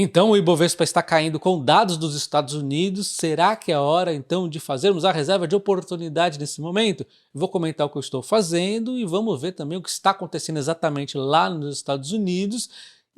Então o Ibovespa está caindo com dados dos Estados Unidos. Será que é hora então de fazermos a reserva de oportunidade nesse momento? Vou comentar o que eu estou fazendo e vamos ver também o que está acontecendo exatamente lá nos Estados Unidos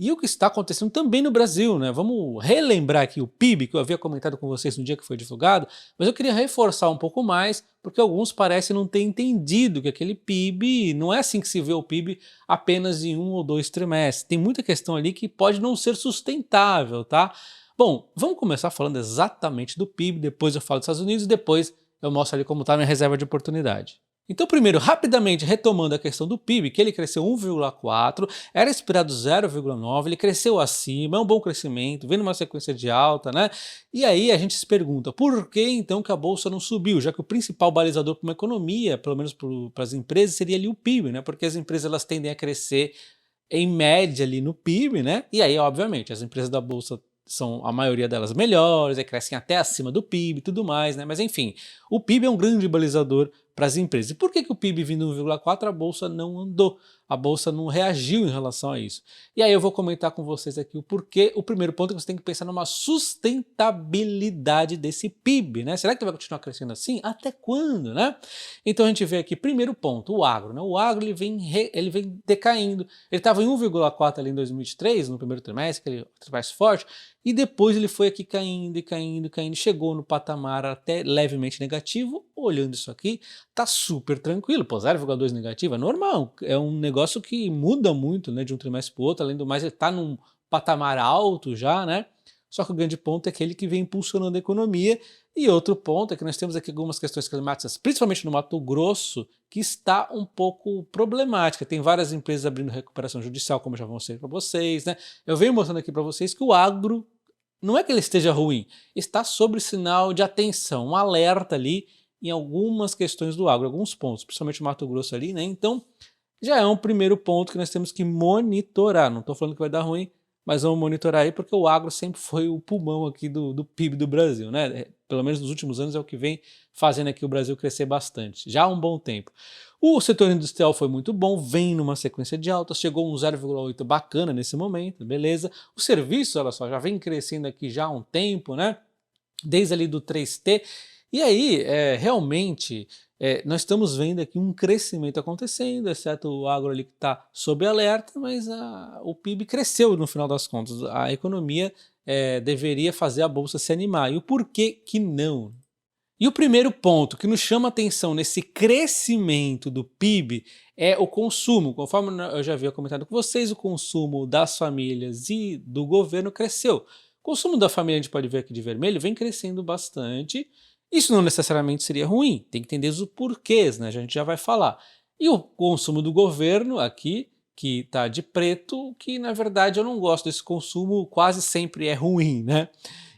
e o que está acontecendo também no Brasil, né? Vamos relembrar aqui o PIB que eu havia comentado com vocês no dia que foi divulgado, mas eu queria reforçar um pouco mais, porque alguns parecem não ter entendido que aquele PIB, não é assim que se vê o PIB apenas em 1 ou 2 trimestres. Tem muita questão ali que pode não ser sustentável, tá? Bom, vamos começar falando exatamente do PIB, depois eu falo dos Estados Unidos e depois eu mostro ali como está a minha reserva de oportunidade. Então, primeiro, rapidamente retomando a questão do PIB, que ele cresceu 1,4, era esperado 0,9, ele cresceu acima, é um bom crescimento, vem numa sequência de alta, né? E aí a gente se pergunta, por que então que a bolsa não subiu? Já que o principal balizador para uma economia, pelo menos para as empresas, seria ali o PIB, né? Porque as empresas elas tendem a crescer em média ali no PIB, né? E aí, obviamente, as empresas da bolsa são a maioria delas melhores, aí crescem até acima do PIB e tudo mais, né? Mas enfim, o PIB é um grande balizador para as empresas. E por que o PIB vindo 1,4 a bolsa não andou? A bolsa não reagiu em relação a isso. E aí eu vou comentar com vocês aqui o porquê. O primeiro ponto é que você tem que pensar numa sustentabilidade desse PIB, né? Será que vai continuar crescendo assim? Até quando, né? Então a gente vê aqui, primeiro ponto, o agro, né? O agro ele vem decaindo. Ele estava em 1,4 ali em 2023, no primeiro trimestre, aquele trimestre forte, e depois ele foi aqui caindo e caindo e caindo, chegou no patamar até levemente negativo. Olhando isso aqui, tá super tranquilo, pô, 0,2 negativo é normal, é um negócio que muda muito, né, de um trimestre para o outro, além do mais ele tá num patamar alto já, né, só que o grande ponto é aquele que vem impulsionando a economia. E outro ponto é que nós temos aqui algumas questões climáticas, principalmente no Mato Grosso, que está um pouco problemática. Tem várias empresas abrindo recuperação judicial, como eu já vou mostrar para vocês, né? Eu venho mostrando aqui para vocês que o agro, não é que ele esteja ruim, está sob sinal de atenção, um alerta ali em algumas questões do agro, alguns pontos, principalmente o Mato Grosso ali, né? Então, já é um primeiro ponto que nós temos que monitorar. Não estou falando que vai dar ruim, mas vamos monitorar aí, porque o agro sempre foi o pulmão aqui do PIB do Brasil, né? Pelo menos nos últimos anos é o que vem fazendo aqui o Brasil crescer bastante, já há um bom tempo. O setor industrial foi muito bom, vem numa sequência de altas, chegou um 0,8 bacana nesse momento, beleza. O serviço, olha só, já vem crescendo aqui já há um tempo, né? Desde ali do 3T, e aí, realmente, nós estamos vendo aqui um crescimento acontecendo, exceto o agro ali que está sob alerta, mas o PIB cresceu no final das contas. A economia deveria fazer a bolsa se animar. E o porquê que não? E o primeiro ponto que nos chama atenção nesse crescimento do PIB é o consumo. Conforme eu já havia comentado com vocês, o consumo das famílias e do governo cresceu. O consumo da família, a gente pode ver aqui de vermelho, vem crescendo bastante. Isso não necessariamente seria ruim, tem que entender os porquês, né? A gente já vai falar. E o consumo do governo aqui, que está de preto, que na verdade eu não gosto desse consumo, quase sempre é ruim, né?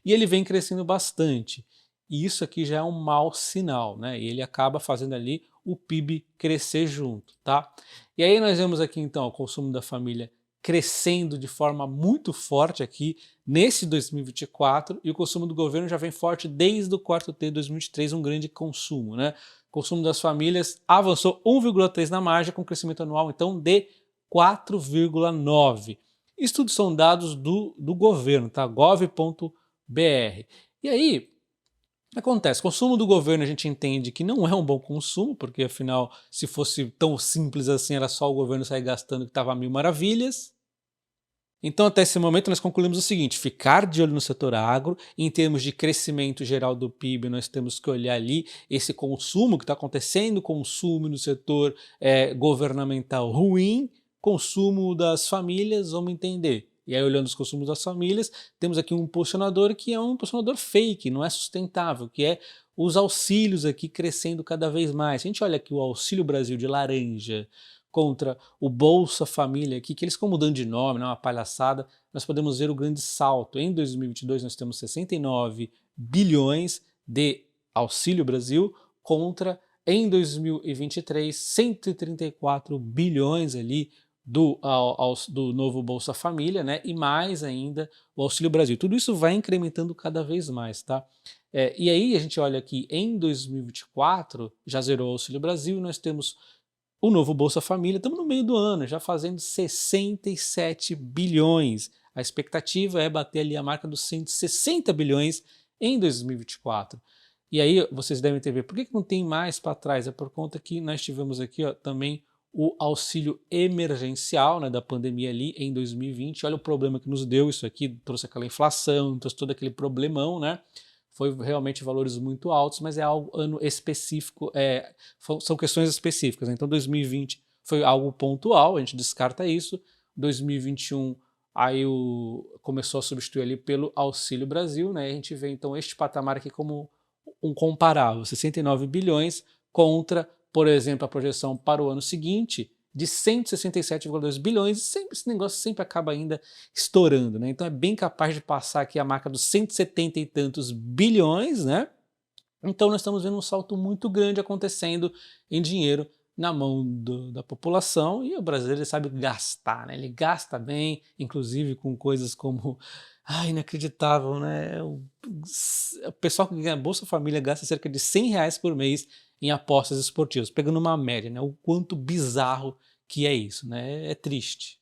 E ele vem crescendo bastante. E isso aqui já é um mau sinal, né? E ele acaba fazendo ali o PIB crescer junto, tá? E aí nós vemos aqui então o consumo da família crescendo de forma muito forte aqui nesse 2024, e o consumo do governo já vem forte desde o quarto T de 2023, um grande consumo, né? O consumo das famílias avançou 1,3 na margem, com crescimento anual então de 4,9. Isso tudo são dados do governo, tá? gov.br. E aí, acontece, consumo do governo a gente entende que não é um bom consumo, porque afinal, se fosse tão simples assim, era só o governo sair gastando que estava a mil maravilhas. Então, até esse momento, nós concluímos o seguinte: ficar de olho no setor agro, em termos de crescimento geral do PIB, nós temos que olhar ali esse consumo que está acontecendo, consumo no setor governamental ruim, consumo das famílias, vamos entender. E aí, olhando os consumos das famílias, temos aqui um impulsionador que é um impulsionador fake, não é sustentável, que é os auxílios aqui crescendo cada vez mais. A gente olha aqui o Auxílio Brasil de laranja, contra o Bolsa Família aqui, que eles ficam mudando de nome, não é uma palhaçada, nós podemos ver o grande salto. Em 2022 nós temos 69 bilhões de Auxílio Brasil contra, em 2023, 134 bilhões ali do novo Bolsa Família, né? E mais ainda o Auxílio Brasil. Tudo isso vai incrementando cada vez mais, tá? E aí a gente olha aqui, em 2024, já zerou o Auxílio Brasil, nós temos o novo Bolsa Família, estamos no meio do ano, já fazendo 67 bilhões. A expectativa é bater ali a marca dos 160 bilhões em 2024. E aí vocês devem ter visto, por que não tem mais para trás? É por conta que nós tivemos aqui também o auxílio emergencial, né, da pandemia ali em 2020. Olha o problema que nos deu isso aqui, trouxe aquela inflação, trouxe todo aquele problemão, né? Foi realmente valores muito altos, mas é algo ano específico, são questões específicas, né? Então 2020 foi algo pontual, a gente descarta isso. 2021 aí começou a substituir ali pelo Auxílio Brasil, né? A gente vê então este patamar aqui como um comparável, 69 bilhões contra, por exemplo, a projeção para o ano seguinte de 167,2 bilhões, e sempre, esse negócio sempre acaba ainda estourando, né? Então é bem capaz de passar aqui a marca dos 170 e tantos bilhões, né? Então nós estamos vendo um salto muito grande acontecendo em dinheiro na mão da população, e o brasileiro sabe gastar, né? Ele gasta bem, inclusive com coisas como... inacreditável, né? O pessoal que ganha Bolsa Família gasta cerca de R$ 100 por mês em apostas esportivas, pegando uma média, né? O quanto bizarro que é isso, né? É triste.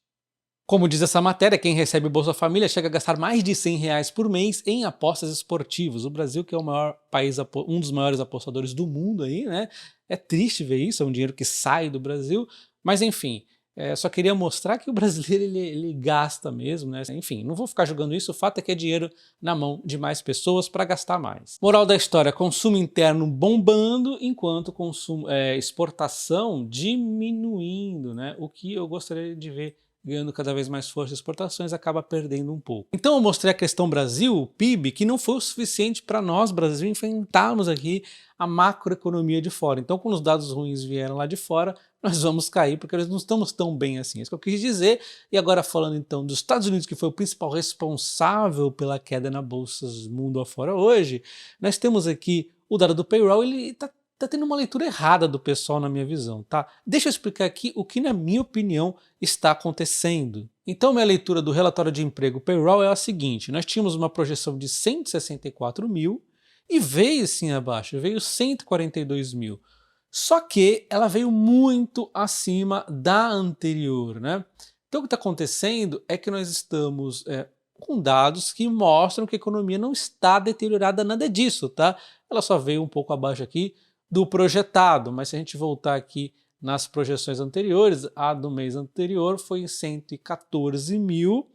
Como diz essa matéria, quem recebe Bolsa Família chega a gastar mais de R$ 100 por mês em apostas esportivas. O Brasil, que é o maior país, um dos maiores apostadores do mundo aí, né? É triste ver isso, é um dinheiro que sai do Brasil, mas enfim, só queria mostrar que o brasileiro ele gasta mesmo, né? Enfim, não vou ficar jogando isso, o fato é que é dinheiro na mão de mais pessoas para gastar mais. Moral da história, consumo interno bombando, enquanto exportação diminuindo, né? O que eu gostaria de ver ganhando cada vez mais força, exportações acaba perdendo um pouco. Então eu mostrei a questão Brasil, o PIB, que não foi o suficiente para nós, Brasil, enfrentarmos aqui a macroeconomia de fora. Então quando os dados ruins vieram lá de fora, nós vamos cair, porque nós não estamos tão bem assim. É isso que eu quis dizer. E agora falando então dos Estados Unidos, que foi o principal responsável pela queda na bolsa mundo afora hoje, nós temos aqui o dado do payroll, ele tá tendo uma leitura errada do pessoal na minha visão, tá? Deixa eu explicar aqui o que na minha opinião está acontecendo. Então minha leitura do relatório de emprego payroll é a seguinte: nós tínhamos uma projeção de 164 mil e veio sim abaixo, veio 142 mil. Só que ela veio muito acima da anterior, né? Então o que está acontecendo é que nós estamos com dados que mostram que a economia não está deteriorada, nada disso, tá? Ela só veio um pouco abaixo aqui do projetado, mas se a gente voltar aqui nas projeções anteriores, a do mês anterior foi em 114 mil,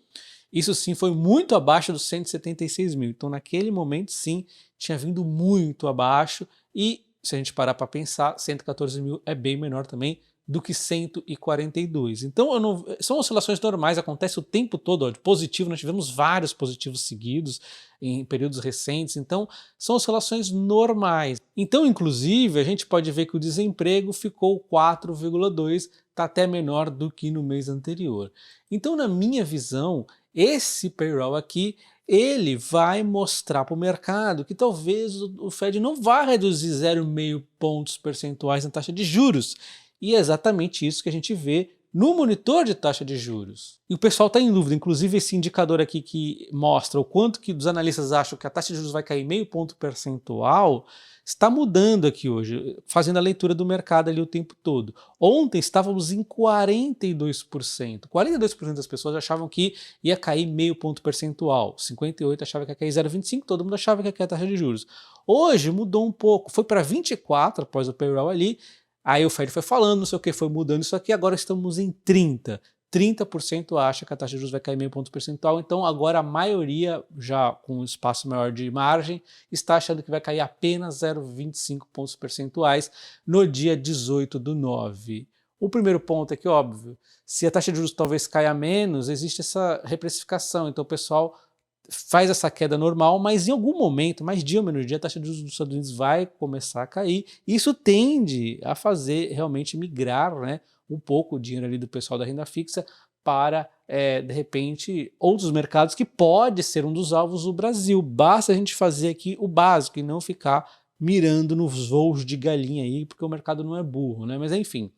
isso sim foi muito abaixo dos 176 mil, então naquele momento sim tinha vindo muito abaixo, e se a gente parar para pensar, 114 mil é bem menor também do que 142. Então são oscilações normais, acontece o tempo todo, de positivo, nós tivemos vários positivos seguidos em períodos recentes, então são oscilações normais. Então inclusive a gente pode ver que o desemprego ficou 4,2, está até menor do que no mês anterior. Então na minha visão, esse payroll aqui, ele vai mostrar para o mercado que talvez o Fed não vá reduzir 0,5 pontos percentuais na taxa de juros. E é exatamente isso que a gente vê no monitor de taxa de juros. E o pessoal está em dúvida, inclusive esse indicador aqui que mostra o quanto que os analistas acham que a taxa de juros vai cair meio ponto percentual, está mudando aqui hoje, fazendo a leitura do mercado ali o tempo todo. Ontem estávamos em 42%. 42% das pessoas achavam que ia cair meio ponto percentual, 58% achavam que ia cair 0,25%, todo mundo achava que ia cair a taxa de juros. Hoje mudou um pouco, foi para 24% após o payroll ali. Aí o Fed foi falando, não sei o que, foi mudando isso aqui, agora estamos em 30%. 30% acha que a taxa de juros vai cair meio ponto percentual, então agora a maioria, já com um espaço maior de margem, está achando que vai cair apenas 0,25 pontos percentuais no dia 18/9. O primeiro ponto é que, óbvio, se a taxa de juros talvez caia menos, existe essa reprecificação, então o pessoal faz essa queda normal, mas em algum momento, mais dia ou menos dia, a taxa de juros dos Estados Unidos vai começar a cair. Isso tende a fazer realmente migrar, né, um pouco o dinheiro ali do pessoal da renda fixa para, de repente, outros mercados, que pode ser um dos alvos do Brasil. Basta a gente fazer aqui o básico e não ficar mirando nos voos de galinha aí, porque o mercado não é burro, né? Mas enfim,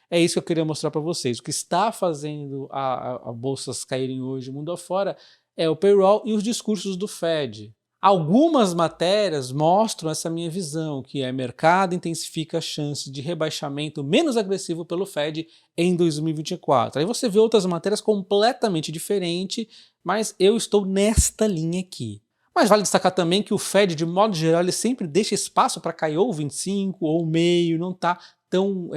é isso que eu queria mostrar para vocês. O que está fazendo a bolsas caírem hoje mundo afora é o payroll e os discursos do Fed. Algumas matérias mostram essa minha visão, que é mercado intensifica a chance de rebaixamento menos agressivo pelo Fed em 2024. Aí você vê outras matérias completamente diferentes, mas eu estou nesta linha aqui. Mas vale destacar também que o Fed, de modo geral, ele sempre deixa espaço para cair ou 25 ou meio, não está tão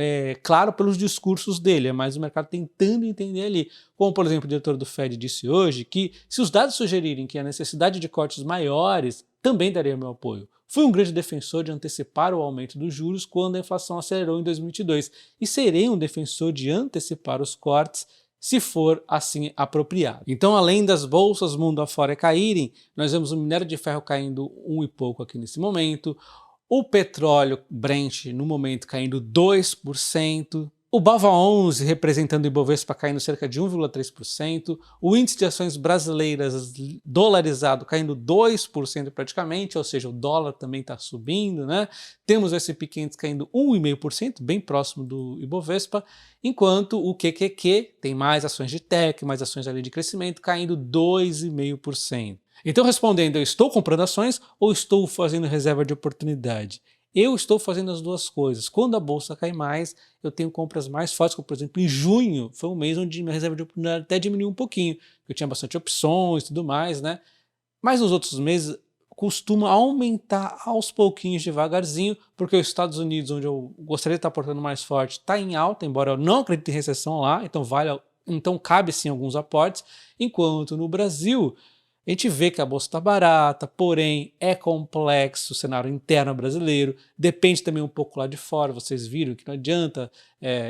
claro pelos discursos dele, é mais o mercado tentando entender ali. Como, por exemplo, o diretor do Fed disse hoje que se os dados sugerirem que há necessidade de cortes maiores, também daria meu apoio. Fui um grande defensor de antecipar o aumento dos juros quando a inflação acelerou em 2022 e serei um defensor de antecipar os cortes se for assim apropriado. Então, além das bolsas mundo afora caírem, nós vemos o minério de ferro caindo 1 e pouco aqui nesse momento, o petróleo Brent no momento caindo 2%, o BAVA11 representando o Ibovespa caindo cerca de 1,3%, o índice de ações brasileiras dolarizado caindo 2% praticamente, ou seja, o dólar também está subindo, né? Temos o S&P 500 caindo 1,5%, bem próximo do Ibovespa, enquanto o QQQ tem mais ações de tech, mais ações ali de crescimento, caindo 2,5%. Então, respondendo, eu estou comprando ações ou estou fazendo reserva de oportunidade? Eu estou fazendo as duas coisas. Quando a bolsa cai mais, eu tenho compras mais fortes, como por exemplo em junho, foi um mês onde minha reserva de oportunidade até diminuiu um pouquinho, eu tinha bastante opções e tudo mais, né? Mas nos outros meses costuma aumentar aos pouquinhos, devagarzinho, porque os Estados Unidos, onde eu gostaria de estar aportando mais forte, está em alta, embora eu não acredite em recessão lá, então cabe sim alguns aportes, enquanto no Brasil a gente vê que a bolsa está barata, porém é complexo o cenário interno brasileiro, depende também um pouco lá de fora, vocês viram que não adianta,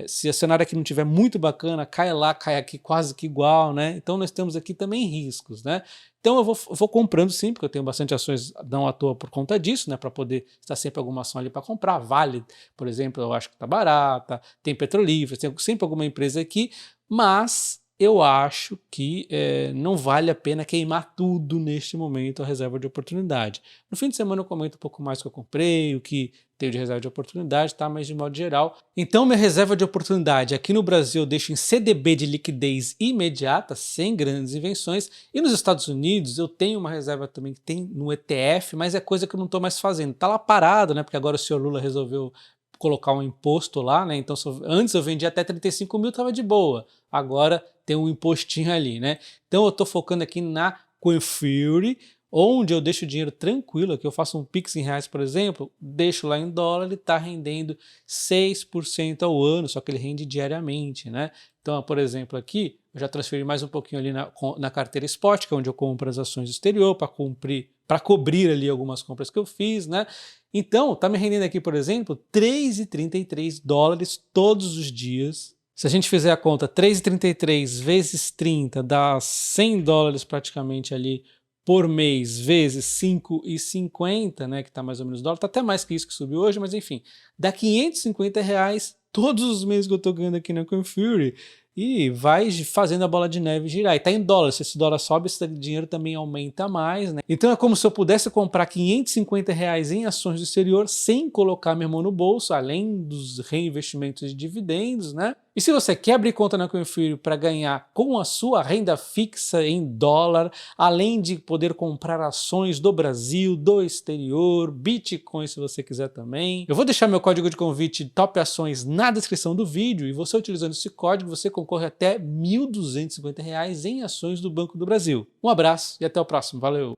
se o cenário aqui não estiver muito bacana, cai lá, cai aqui quase que igual, né? Então nós temos aqui também riscos, né? Então eu vou comprando sim, porque eu tenho bastante ações não à toa por conta disso, né? Para poder estar sempre alguma ação ali para comprar. Vale, por exemplo, eu acho que está barata, tem Petrolíferas, tem sempre alguma empresa aqui, mas eu acho que não vale a pena queimar tudo neste momento a reserva de oportunidade. No fim de semana eu comento um pouco mais o que eu comprei, o que tenho de reserva de oportunidade, tá? Mas de modo geral. Então minha reserva de oportunidade aqui no Brasil eu deixo em CDB de liquidez imediata, sem grandes invenções, e nos Estados Unidos eu tenho uma reserva também que tem no ETF, mas é coisa que eu não estou mais fazendo. Tá lá parado, né? Porque agora o senhor Lula resolveu colocar um imposto lá, né? Então antes eu vendia até 35 mil, tava de boa. Agora tem um impostinho ali, né? Então eu tô focando aqui na Coinfury, onde eu deixo o dinheiro tranquilo, aqui eu faço um Pix em reais, por exemplo, deixo lá em dólar, ele está rendendo 6% ao ano, só que ele rende diariamente, né? Então, por exemplo, aqui, eu já transferi mais um pouquinho ali na carteira Spot, que é onde eu compro as ações do exterior, para cobrir ali algumas compras que eu fiz, né? Então, tá me rendendo aqui, por exemplo, 3,33 dólares todos os dias. Se a gente fizer a conta, 3,33 vezes 30 dá 100 dólares praticamente ali por mês, vezes 5,50, né, que está mais ou menos dólar, está até mais que isso que subiu hoje, mas enfim, dá 550 reais todos os meses que eu estou ganhando aqui na Coinfury, e vai fazendo a bola de neve girar. E está em dólar, se esse dólar sobe, esse dinheiro também aumenta mais, né? Então é como se eu pudesse comprar 550 reais em ações do exterior sem colocar minha mão no bolso, além dos reinvestimentos de dividendos, né? E se você quer abrir conta na Coinfury para ganhar com a sua renda fixa em dólar, além de poder comprar ações do Brasil, do exterior, Bitcoin se você quiser também, eu vou deixar meu código de convite Top Ações na descrição do vídeo, e você utilizando esse código, você concorre até R$ 1.250 em ações do Banco do Brasil. Um abraço e até o próximo. Valeu!